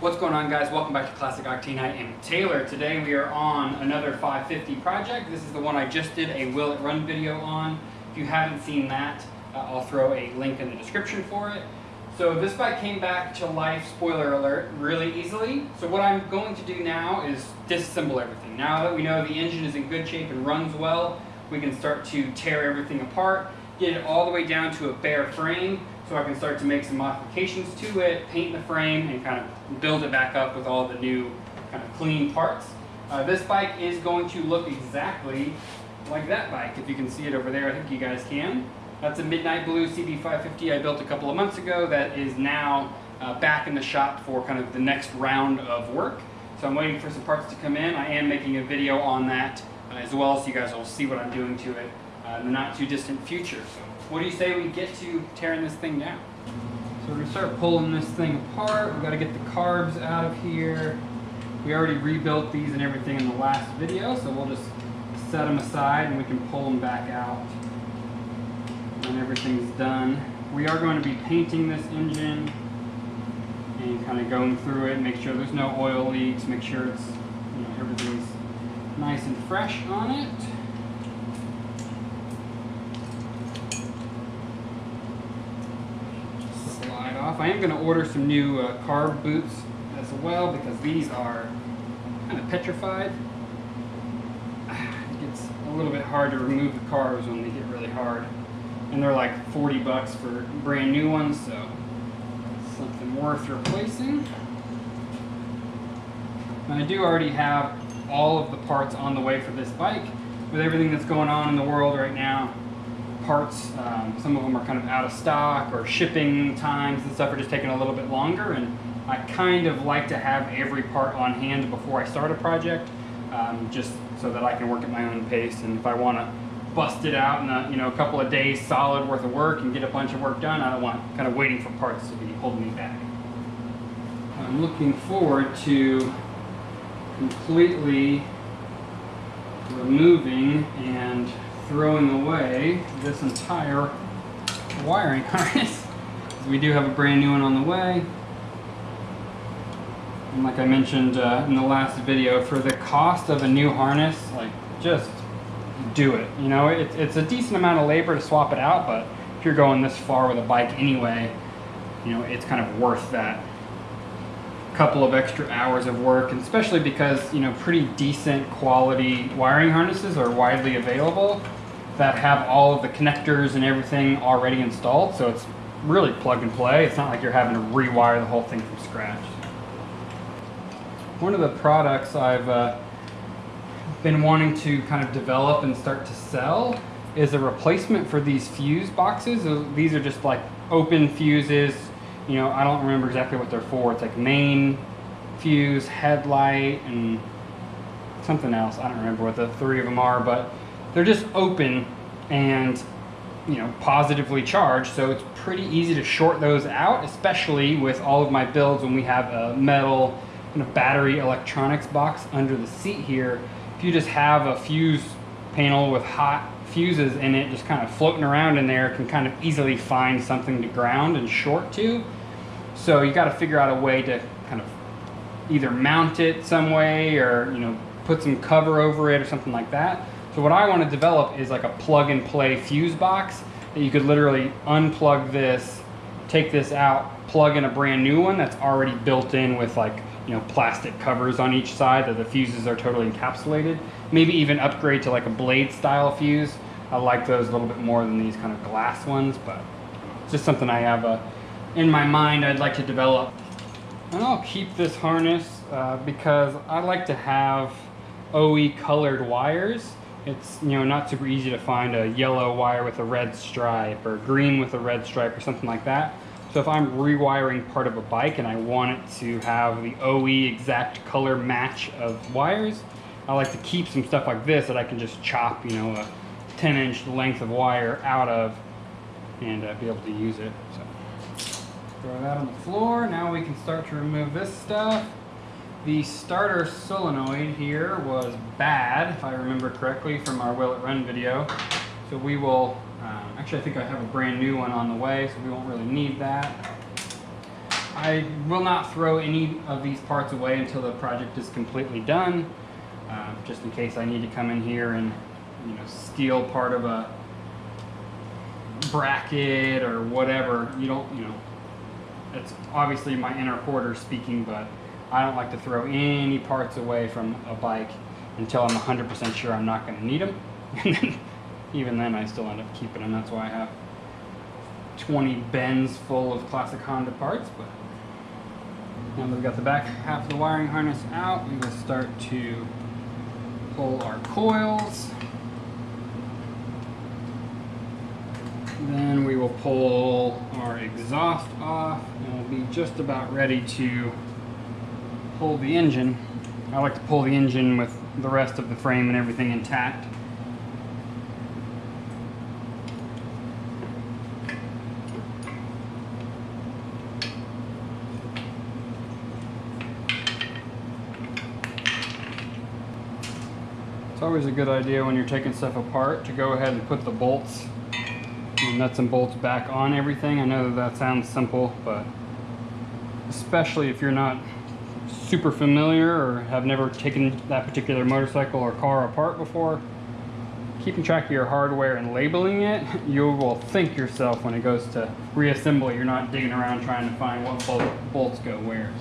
What's going on, guys? Welcome back to Classic Octane. I am Taylor. Today we are on another 550 project. This is the one I just did a Will It Run video on. If you haven't seen that, I'll throw a link in the description for it. So this bike came back to life, spoiler alert, really easily. So what I'm going to do now is disassemble everything. Now that we know the engine is in good shape and runs well, we can start to tear everything apart, get it all the way down to a bare frame, so I can start to make some modifications to it, paint the frame, and kind of build it back up with all the new kind of clean parts. This bike is going to look exactly like that bike. If you can see it over there, I think you guys can. That's a midnight blue CB550 I built a couple of months ago that is now back in the shop for kind of the next round of work. So I'm waiting for some parts to come in. I am making a video on that as well, so you guys will see what I'm doing to it in the not too distant future. So what do you say we get to tearing this thing down? So we're going to start pulling this thing apart. We've got to get the carbs out of here. We already rebuilt these and everything in the last video, so we'll just set them aside and we can pull them back out when everything's done. We are going to be painting this engine and kind of going through it, make sure there's no oil leaks, make sure it's, you know, everything's nice and fresh on it. Slide off. I am going to order some new carb boots as well because these are kind of petrified. It gets a little bit hard to remove the carbs when they get really hard. And they're like 40 bucks for brand new ones, so something worth replacing. And I do already have all of the parts on the way for this bike. With everything that's going on in the world right now, parts, some of them are kind of out of stock, or shipping times and stuff are just taking a little bit longer, and I kind of like to have every part on hand before I start a project, just so that I can work at my own pace. And if I want to bust it out in a couple of days solid worth of work and get a bunch of work done, I don't want kind of waiting for parts to be holding me back. I'm looking forward to completely removing and throwing away this entire wiring harness. We do have a brand new one on the way. And like I mentioned in the last video, for the cost of a new harness, like, just do it. You know, it's a decent amount of labor to swap it out, but if you're going this far with a bike anyway, you know, it's kind of worth that couple of extra hours of work, and especially because, you know, pretty decent quality wiring harnesses are widely available that have all of the connectors and everything already installed, so it's really plug and play. It's not like you're having to rewire the whole thing from scratch. One of the products I've been wanting to kind of develop and start to sell is a replacement for these fuse boxes. These are just like open fuses. You know, I don't remember exactly what they're for. It's like main, fuse, headlight, and something else. I don't remember what the three of them are, but they're just open and, you know, positively charged, so it's pretty easy to short those out, especially with all of my builds when we have a metal kind of battery electronics box under the seat here. If you just have a fuse panel with hot fuses in it just kind of floating around in there, can kind of easily find something to ground and short to. So you got to figure out a way to kind of either mount it some way, or, you know, put some cover over it or something like that. So what I want to develop is like a plug and play fuse box that you could literally unplug this, take this out, plug in a brand new one that's already built in with, like, you know, plastic covers on each side that the fuses are totally encapsulated. Maybe even upgrade to like a blade style fuse. I like those a little bit more than these kind of glass ones, but it's just something I have in my mind I'd like to develop. And I'll keep this harness because I like to have OE colored wires. It's, you know, not super easy to find a yellow wire with a red stripe or green with a red stripe or something like that. So if I'm rewiring part of a bike and I want it to have the OE exact color match of wires, I like to keep some stuff like this that I can just chop, you know, a 10-inch length of wire out of and be able to use it. So throw that on the floor. Now we can start to remove this stuff. The starter solenoid here was bad, if I remember correctly, from our Will It Run video. So we will, actually I think I have a brand new one on the way, so we won't really need that. I will not throw any of these parts away until the project is completely done, just in case I need to come in here and, you know, steal part of a bracket or whatever. You know, it's obviously my inner quarter speaking, but I don't like to throw any parts away from a bike until I'm 100% sure I'm not going to need them. And then, even then, I still end up keeping them. That's why I have 20 bins full of classic Honda parts. But now that we've got the back half of the wiring harness out, we will start to pull our coils. Then we will pull our exhaust off, and we'll be just about ready to pull the engine. I like to pull the engine with the rest of the frame and everything intact. It's always a good idea when you're taking stuff apart to go ahead and put the bolts, nuts and bolts back on everything. I know that sounds simple, but especially if you're not super familiar or have never taken that particular motorcycle or car apart before, keeping track of your hardware and labeling it, you will think yourself when it goes to reassembly. You're not digging around trying to find what bolts go where.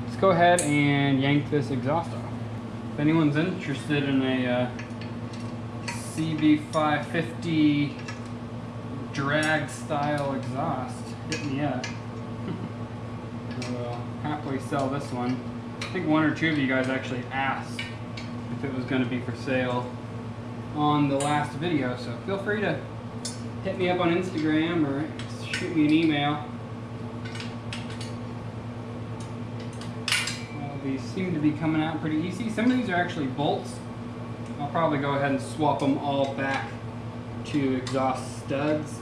Let's go ahead and yank this exhaust off. If anyone's interested in a CB550 drag style exhaust, hit me up. We'll happily sell this one. I think one or two of you guys actually asked if it was going to be for sale on the last video, so feel free to hit me up on Instagram or shoot me an email. Well, these seem to be coming out pretty easy. Some of these are actually bolts. I'll probably go ahead and swap them all back to exhaust studs.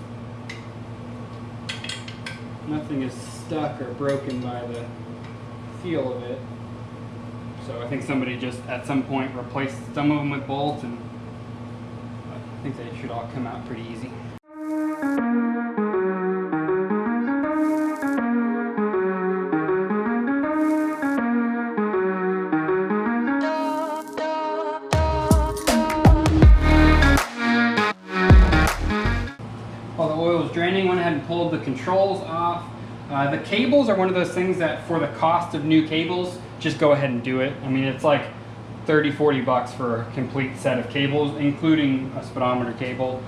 Nothing is stuck or broken by the feel of it. So I think somebody just at some point replaced some of them with bolts, and I think they should all come out pretty easy. While the oil was draining, went ahead and pulled the controls off. The cables are one of those things that for the cost of new cables, just go ahead and do it. I mean, it's like 30, 40 bucks for a complete set of cables, including a speedometer cable.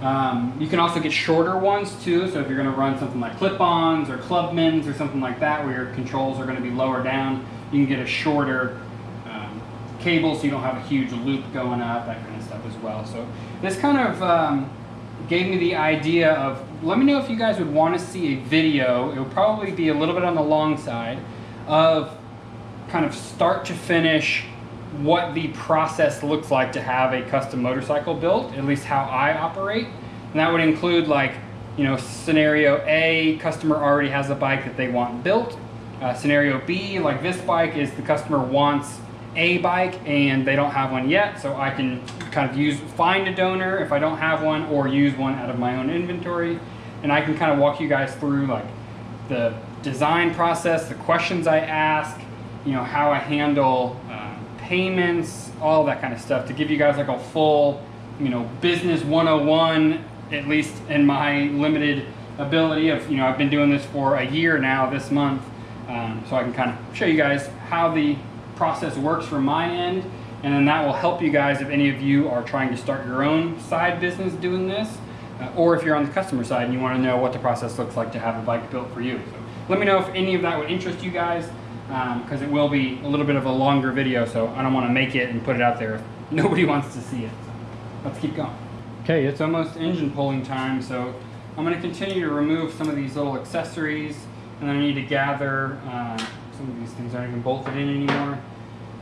You can also get shorter ones too, so if you're going to run something like clip-ons or Clubmans or something like that, where your controls are going to be lower down, you can get a shorter cable so you don't have a huge loop going up, that kind of stuff as well. So this kind of gave me the idea of, let me know if you guys would want to see a video. It would probably be a little bit on the long side of kind of start to finish what the process looks like to have a custom motorcycle built, at least how I operate. And that would include, like, you know, scenario A, customer already has a bike that they want built. Scenario B, like this bike, is the customer wants a bike and they don't have one yet, so I can kind of find a donor if I don't have one, or use one out of my own inventory. And I can kind of walk you guys through like the design process, the questions I ask, you know, how I handle payments, all that kind of stuff, to give you guys like a full, you know, business 101, at least in my limited ability of, you know, I've been doing this for a year now this month, so I can kind of show you guys how the process works from my end, and then that will help you guys if any of you are trying to start your own side business doing this, or if you're on the customer side and you want to know what the process looks like to have a bike built for you. So let me know if any of that would interest you guys, because it will be a little bit of a longer video, so I don't want to make it and put it out there if nobody wants to see it. So let's keep going. Okay, it's almost engine pulling time, so I'm going to continue to remove some of these little accessories, and then I need to gather some of these things aren't even bolted in anymore.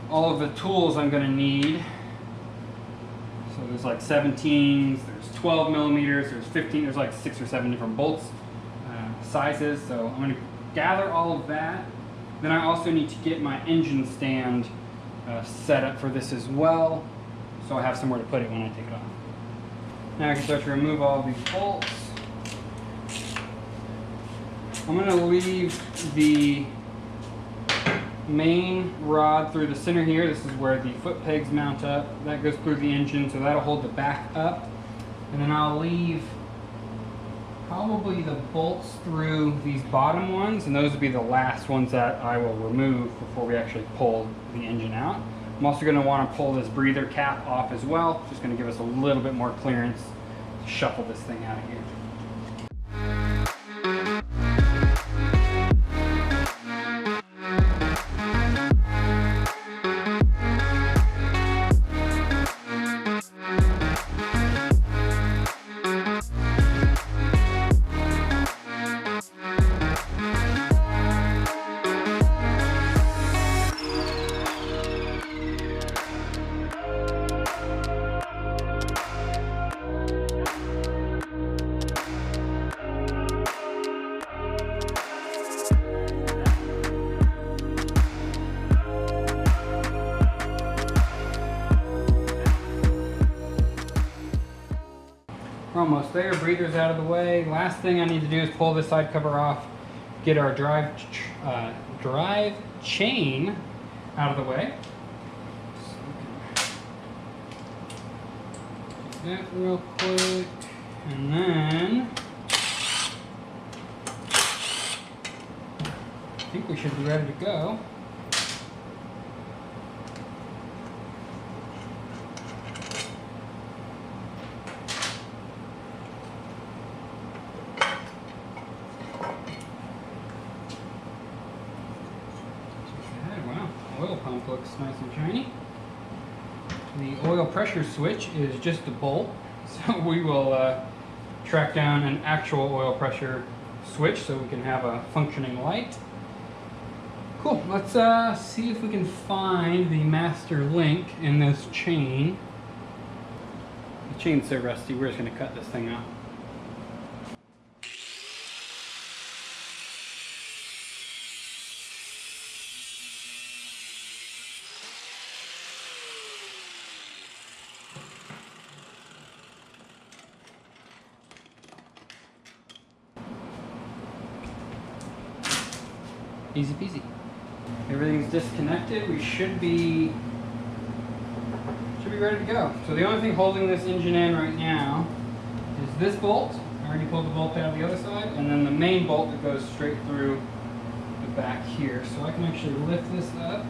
All of the tools I'm going to need. So there's like 17s, there's 12 millimeters, there's 15, there's like 6 or 7 different bolts sizes. So I'm going to gather all of that. Then I also need to get my engine stand set up for this as well, so I have somewhere to put it when I take it off. Now I can start to remove all of these bolts. I'm going to leave the main rod through the center here. This is where the foot pegs mount up. That goes through the engine, so that'll hold the back up. And then I'll leave probably the bolts through these bottom ones, and those will be the last ones that I will remove before we actually pull the engine out. I'm also going to want to pull this breather cap off as well. Just going to give us a little bit more clearance to shuffle this thing out of here. We're almost there. Breather's out of the way. Last thing I need to do is pull this side cover off, get our drive chain out of the way. So do that real quick, and then I think we should be ready to go. Oil pump looks nice and shiny. The oil pressure switch is just a bolt, so we will track down an actual oil pressure switch so we can have a functioning light. Cool, let's see if we can find the master link in this chain. The chain's so rusty, we're just going to cut this thing out. Easy peasy. Everything's disconnected. We should be ready to go. So the only thing holding this engine in right now is this bolt. I already pulled the bolt out of the other side, and then the main bolt that goes straight through the back here. So I can actually lift this up.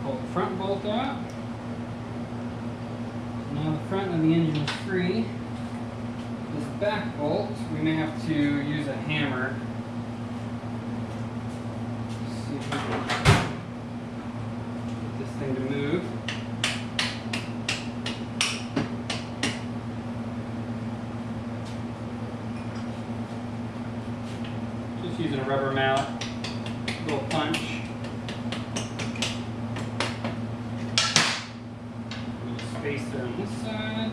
Pull the front bolt out. Now the front of the engine is free. This back bolt, we may have to use a hammer. See if we can get this thing to move. Just using a rubber mallet, little punch. Spacer on this side.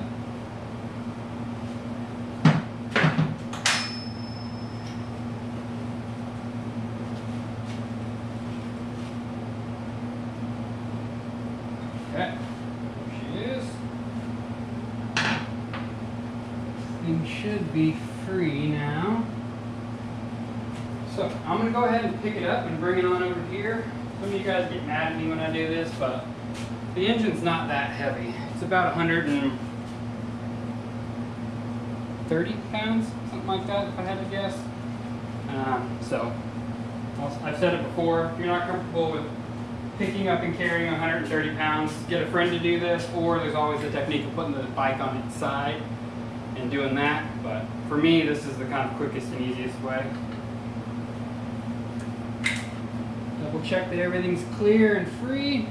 Okay, there she is. This thing should be free now. So I'm going to go ahead and pick it up and bring it on over here. Some of you guys get mad at me when I do this, but the engine's not that heavy. It's about 130 pounds, something like that, if I had to guess. So I've said it before, if you're not comfortable with picking up and carrying 130 pounds, get a friend to do this, or there's always the technique of putting the bike on its side and doing that. But for me, this is the kind of quickest and easiest way. Double check that everything's clear and free.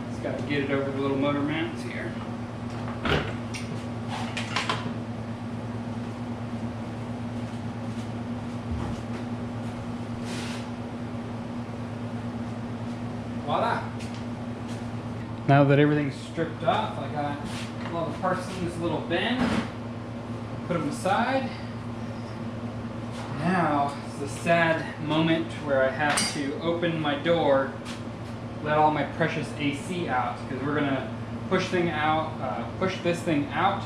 Just got to get it over the little motor mounts here. Voila! Now that everything's stripped off, I got all the parts in this little bin. Put them aside. Now, It's a sad moment where I have to open my door, let all my precious AC out, because we're gonna push this thing out,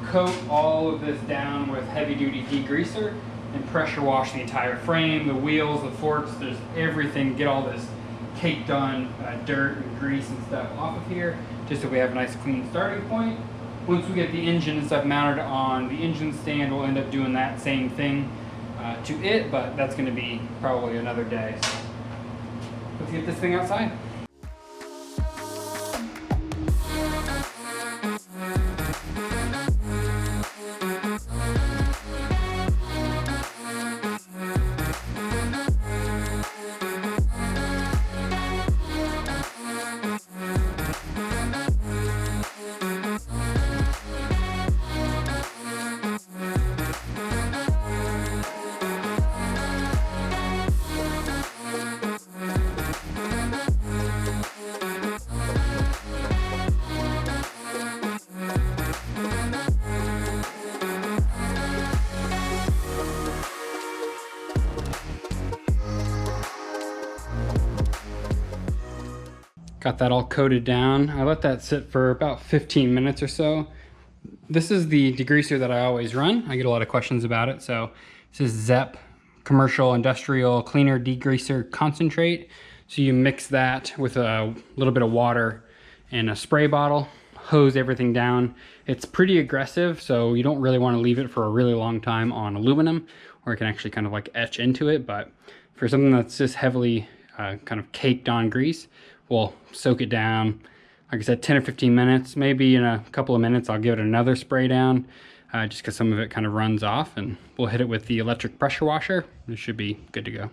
coat all of this down with heavy-duty degreaser, and pressure wash the entire frame, the wheels, the forks, there's everything. Get all this caked on dirt and grease and stuff off of here, just so we have a nice clean starting point. Once we get the engine and stuff mounted on the engine stand, we'll end up doing that same thing to it, but that's going to be probably another day. So let's get this thing outside. Got that all coated down. I let that sit for about 15 minutes or so. This is the degreaser that I always run. I get a lot of questions about it. So this is ZEP Commercial Industrial Cleaner Degreaser Concentrate. So you mix that with a little bit of water in a spray bottle, hose everything down. It's pretty aggressive, so you don't really want to leave it for a really long time on aluminum, or it can actually kind of like etch into it. But for something that's just heavily kind of caked on grease, we'll soak it down, like I said, 10 or 15 minutes. Maybe in a couple of minutes I'll give it another spray down, just because some of it kind of runs off, and we'll hit it with the electric pressure washer. It should be good to go.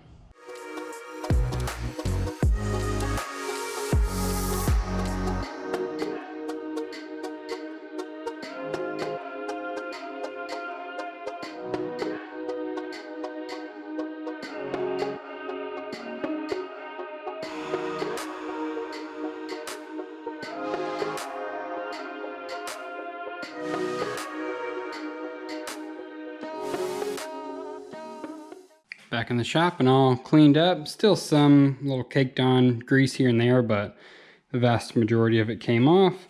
Back in the shop and all cleaned up. Still some little caked on grease here and there, but the vast majority of it came off.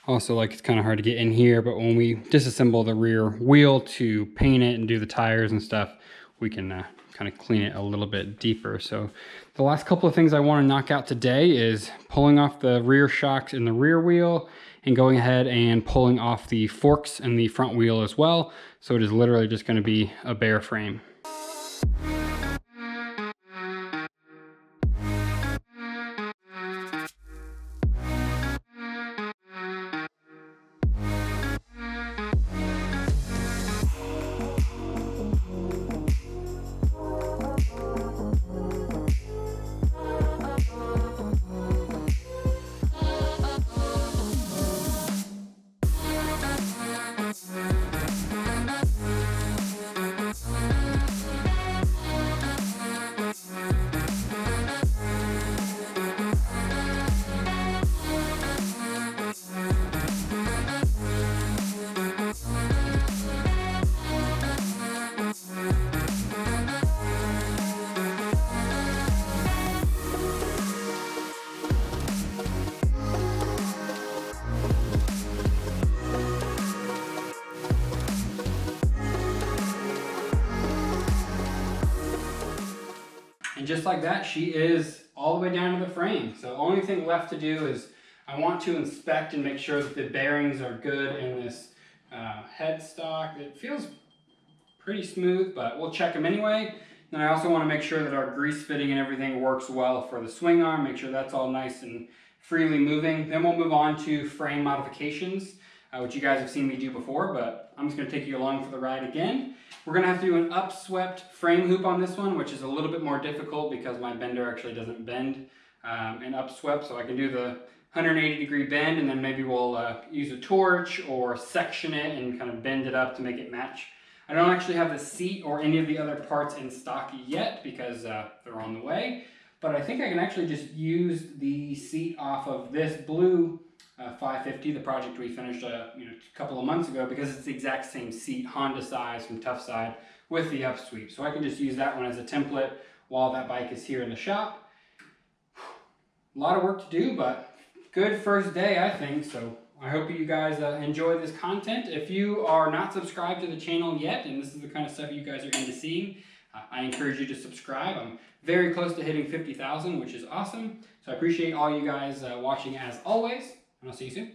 Also, like, it's kind of hard to get in here, but when we disassemble the rear wheel to paint it and do the tires and stuff, we can kind of clean it a little bit deeper. So the last couple of things I want to knock out today is pulling off the rear shocks in the rear wheel and going ahead and pulling off the forks in the front wheel as well. So it is literally just going to be a bare frame. And just like that, she is all the way down to the frame. So the only thing left to do is I want to inspect and make sure that the bearings are good in this headstock. It feels pretty smooth, but we'll check them anyway. Then I also want to make sure that our grease fitting and everything works well for the swing arm, make sure that's all nice and freely moving. Then we'll move on to frame modifications, which you guys have seen me do before, but I'm just going to take you along for the ride again. We're going to have to do an upswept frame hoop on this one, which is a little bit more difficult because my bender actually doesn't bend in upswept, so I can do the 180-degree bend, and then maybe we'll use a torch or section it and kind of bend it up to make it match. I don't actually have the seat or any of the other parts in stock yet because they're on the way, but I think I can actually just use the seat off of this blue 550, the project we finished a couple of months ago, because it's the exact same seat, Honda size from Tough Side, with the Upswept. So I can just use that one as a template while that bike is here in the shop. A lot of work to do, but good first day, I think. So I hope you guys enjoy this content. If you are not subscribed to the channel yet, and this is the kind of stuff you guys are into seeing, I encourage you to subscribe. I'm very close to hitting 50,000, which is awesome. So I appreciate all you guys watching as always, and I'll see you soon.